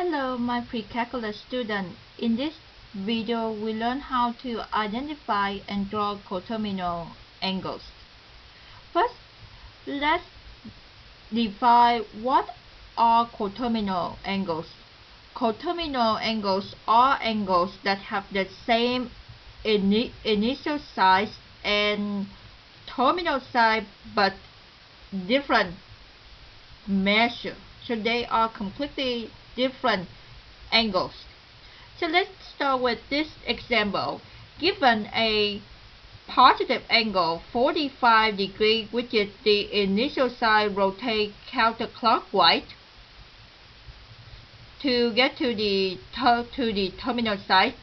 Hello, my pre-calculus student. In this video, we learn how to identify and draw coterminal angles. First, let's define what are coterminal angles. Coterminal angles are angles that have the same initial size and terminal size but different measure. So they are completely different angles. So let's start with this example. Given a positive angle 45 degrees, which is the initial side, rotate counterclockwise to get to the terminal side.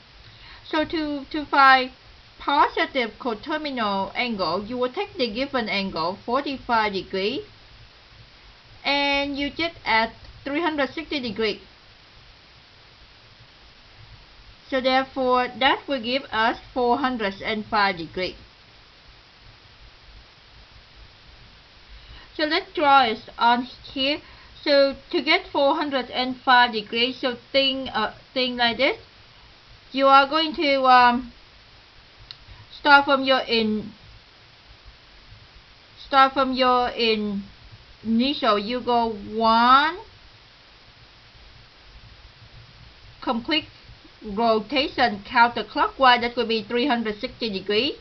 So to find positive coterminal angle, you will take the given angle 45 degrees and you just add 360 degrees. So therefore that will give us 405 degrees. So let's draw it on here. So to get 405 degrees, so think like this. You are going to start from your initial. You go 1 complete rotation counterclockwise, that will be 360 degrees.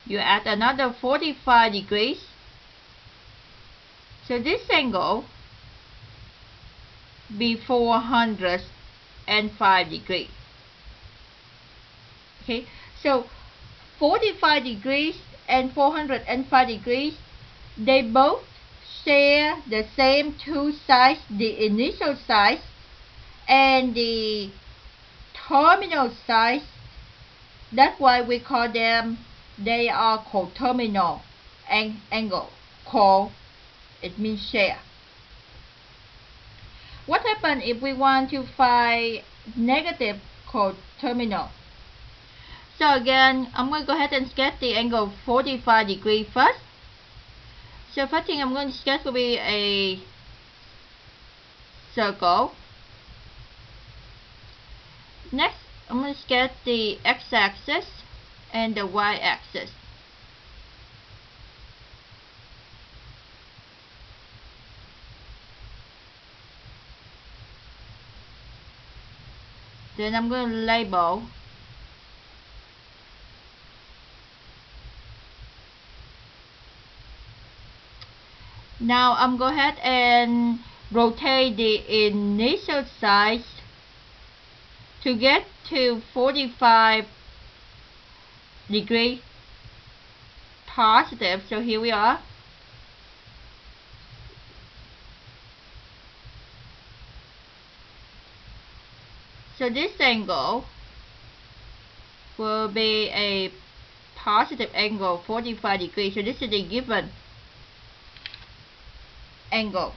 You add another 45 degrees. So this angle be 405 degrees. Okay, so 45 degrees and 405 degrees, they both share the same two sides, the initial size and the terminal size. That's why we call them, they are coterminal angle. Co, it means share. What happens if we want to find negative coterminal? So again, I'm going to go ahead and sketch the angle 45 degrees first. So first thing I'm going to sketch will be a circle. Next, I'm going to sketch the x-axis and the y-axis. Then I'm going to label . Now I'm going to go ahead and rotate the initial size to get to 45 degrees positive. So here we are. So this angle will be a positive angle 45 degrees. So this is the given angle.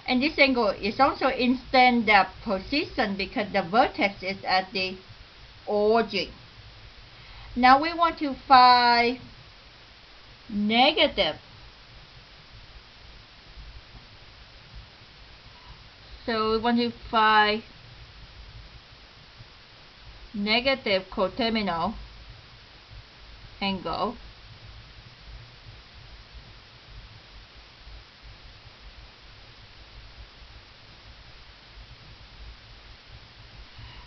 And this angle is also in standard position because the vertex is at the origin. Now we want to find negative. So we want to find negative coterminal angle.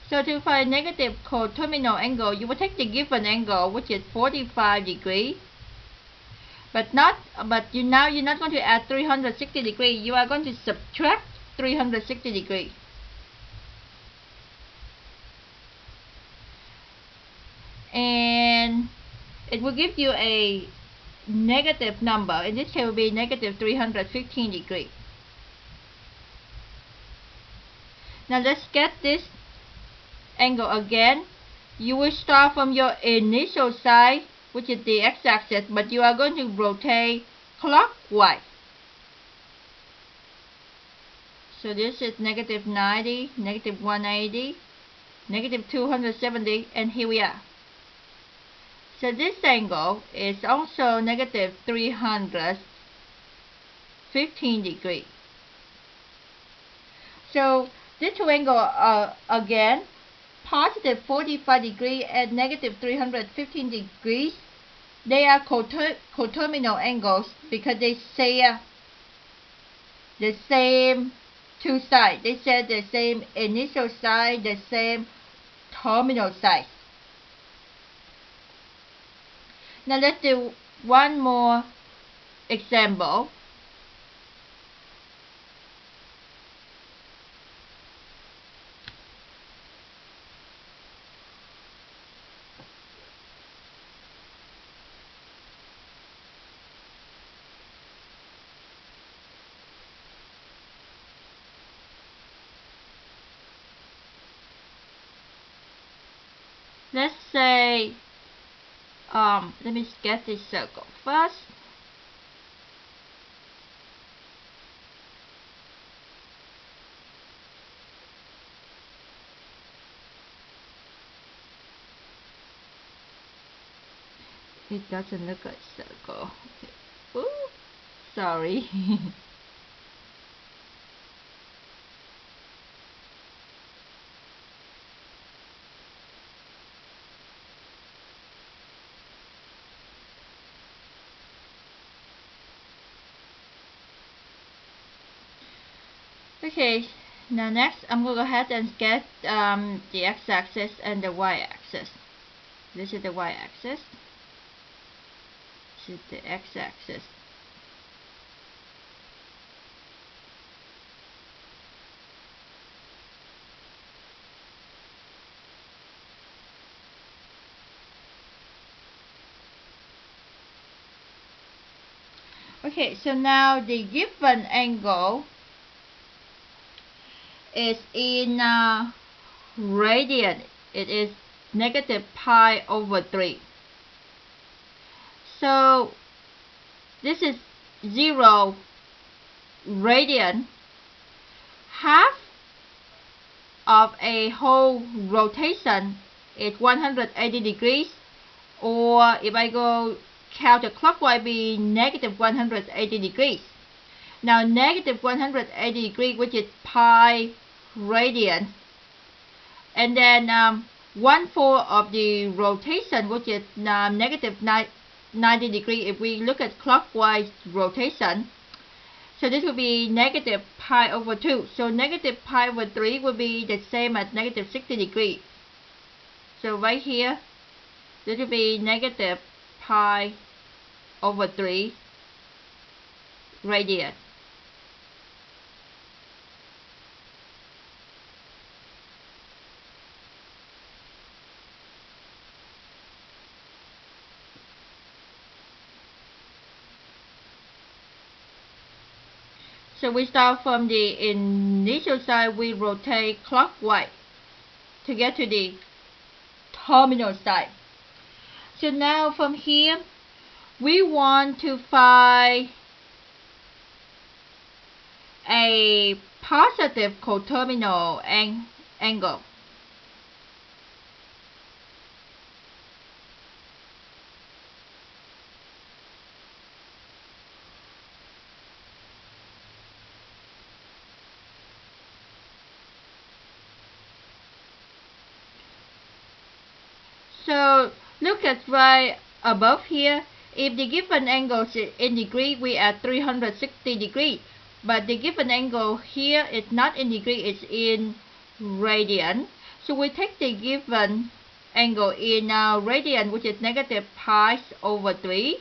So to find negative coterminal angle, you will take the given angle, which is 45 degrees. Now you're not going to add 360 degrees. You are going to subtract 360 degrees. And it will give you a negative number. In this case, it will be negative 315 degrees. Now let's get this angle again. You will start from your initial side, which is the x-axis, but you are going to rotate clockwise. So this is negative 90, negative 180, negative 270, and here we are. So this angle is also negative 315 degrees. So these two angles are again positive 45 degrees and negative 315 degrees. They are coterminal angles because they share the same two sides. They share the same initial side, the same terminal side. Now let's do one more example. Let's say, let me sketch this circle first. It doesn't look like a circle. Okay. Ooh, sorry. Okay, now next I'm going to go ahead and sketch the x-axis and the y-axis. This is the y-axis. This is the x-axis. Okay, so now the given angle is in radian. It is negative pi over 3. So this is 0 radian. Half of a whole rotation is 180 degrees, or if I go counterclockwise, be negative 180 degrees. Now negative 180 degrees, which is pi radian, and then 1/4 of the rotation, which is negative 90 degrees if we look at clockwise rotation. So this will be negative pi over 2. So negative pi over 3 will be the same as negative 60 degrees. So right here, this will be negative pi over 3 radian. So we start from the initial side, we rotate clockwise to get to the terminal side. So now from here, we want to find a positive coterminal angle. So look at right above here. If the given angle is in degree, we add 360 degrees. But the given angle here is not in degree, it's in radian. So we take the given angle in radian, which is negative pi over 3.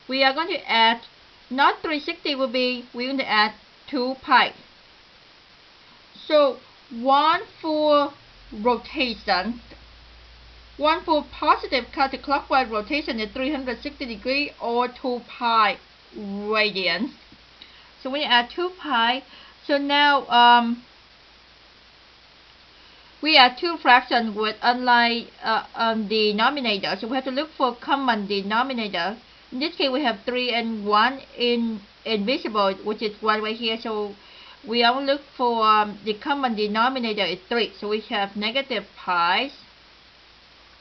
We are going to add, not 360 will be, we're going to add 2 pi. So 1/4 rotation, 1/4 positive counterclockwise rotation is 360 degrees or 2 pi radians. So we add 2 pi. So now we add two fractions with unlike denominator. So we have to look for common denominator. In this case, we have 3 and 1 in invisible, which is 1 right here. So we only look for the common denominator is 3. So we have negative pi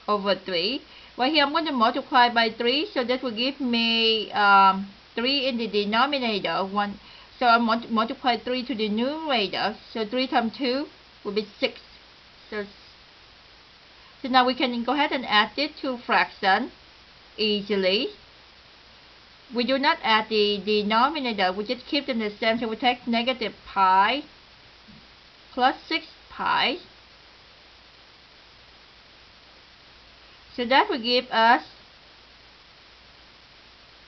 over 3. Right here I'm going to multiply by 3, so that will give me 3 in the denominator. So I multiply 3 to the numerator. So 3 times 2 will be 6. So now we can go ahead and add these two fractions easily. We do not add the denominator, we just keep them the same. So we take negative pi plus 6 pi. So that will give us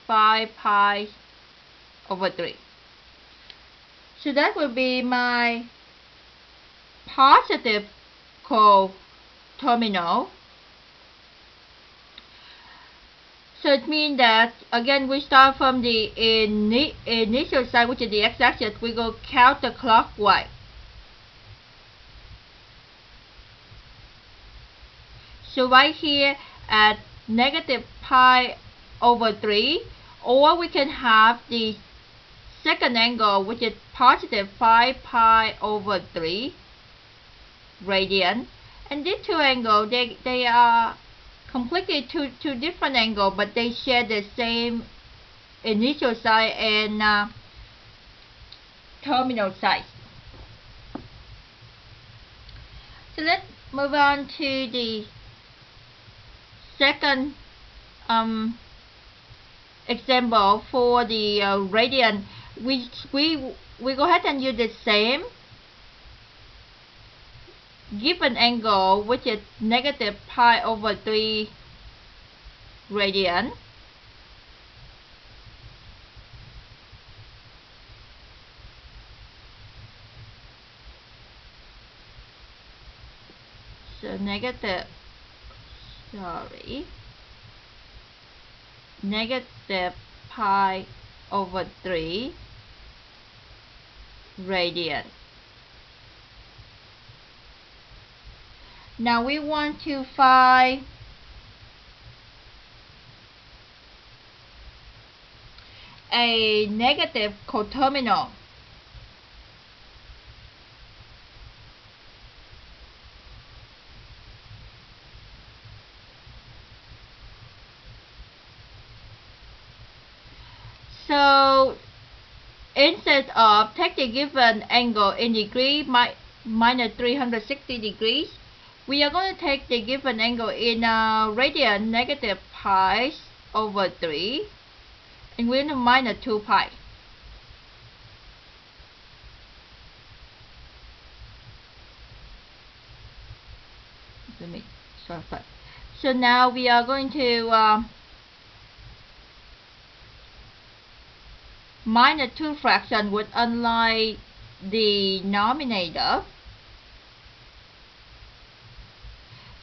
5 pi over 3. So that will be my positive coterminal. So it means that, again, we start from the initial side, which is the x-axis. We go counterclockwise. So right here at negative pi over 3, or we can have the second angle, which is positive 5 pi over 3 radian. And these two angles, they are completely two different angles, but they share the same initial side and terminal side. So let's move on to the second example for the radian. We go ahead and use the same given angle, which is negative pi over 3 radian. So negative pi over 3 radian. Now we want to find a negative coterminal. So instead of take the given angle in degree minus 360 degrees, we are going to take the given angle in radian, negative pi over 3, and we're going to minus 2 pi. Let me start first. So now we are going to minus 2 fraction would unlike the denominator.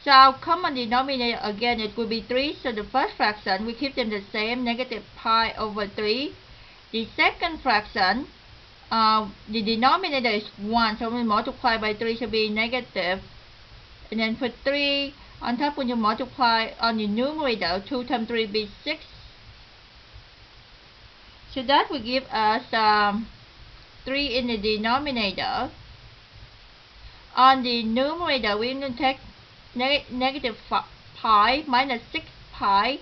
So our common denominator, again, it will be 3. So the first fraction, we keep them the same, negative pi over 3. The second fraction, the denominator is 1, so we multiply by 3, so be negative. And then for 3, on top when you multiply on the numerator, 2 times 3 be 6. So that will give us 3 in the denominator. On the numerator, we're going to take negative pi minus 6 pi.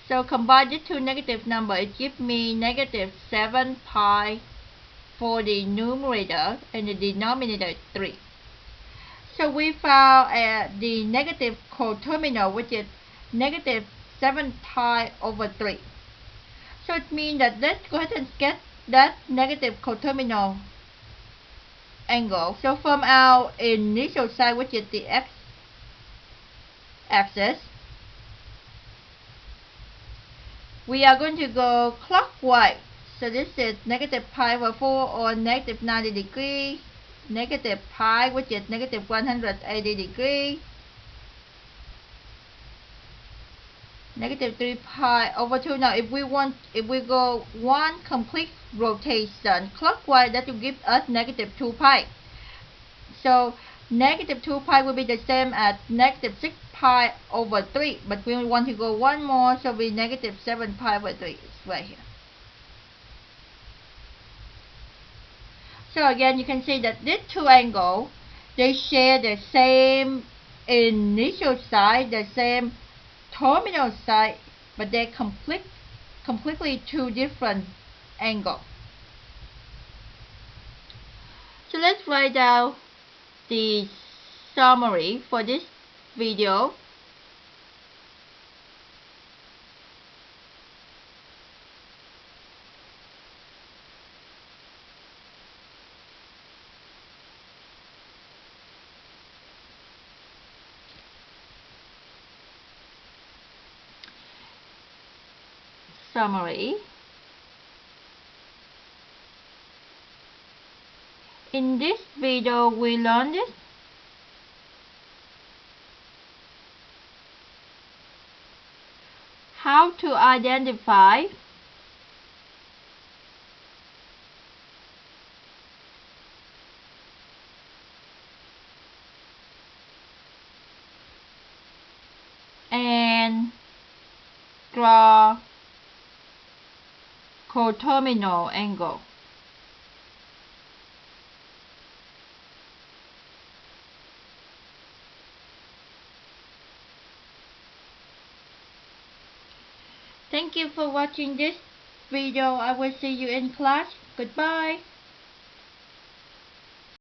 So combine the two negative numbers, it gives me negative 7 pi for the numerator, and the denominator is 3. So we found the negative coterminal, which is negative 7 pi over 3. So it means that let's go ahead and get that negative coterminal angle. So from our initial side, which is the x-axis, we are going to go clockwise. So this is negative pi over 4, or negative 90 degrees, negative pi, which is negative 180 degrees, negative 3 pi over 2. Now if we go one complete rotation clockwise, that will give us negative 2 pi. So negative 2 pi will be the same as negative 6 pi over 3, but we want to go one more, so we negative 7 pi over 3 is right here. So again, you can see that these two angles, they share the same initial side, the same terminal side, but they're completely two different angles. So let's write down the summary for this video. In this video we learned how to identify and draw coterminal angle. Thank you for watching this video. I will see you in class. Goodbye.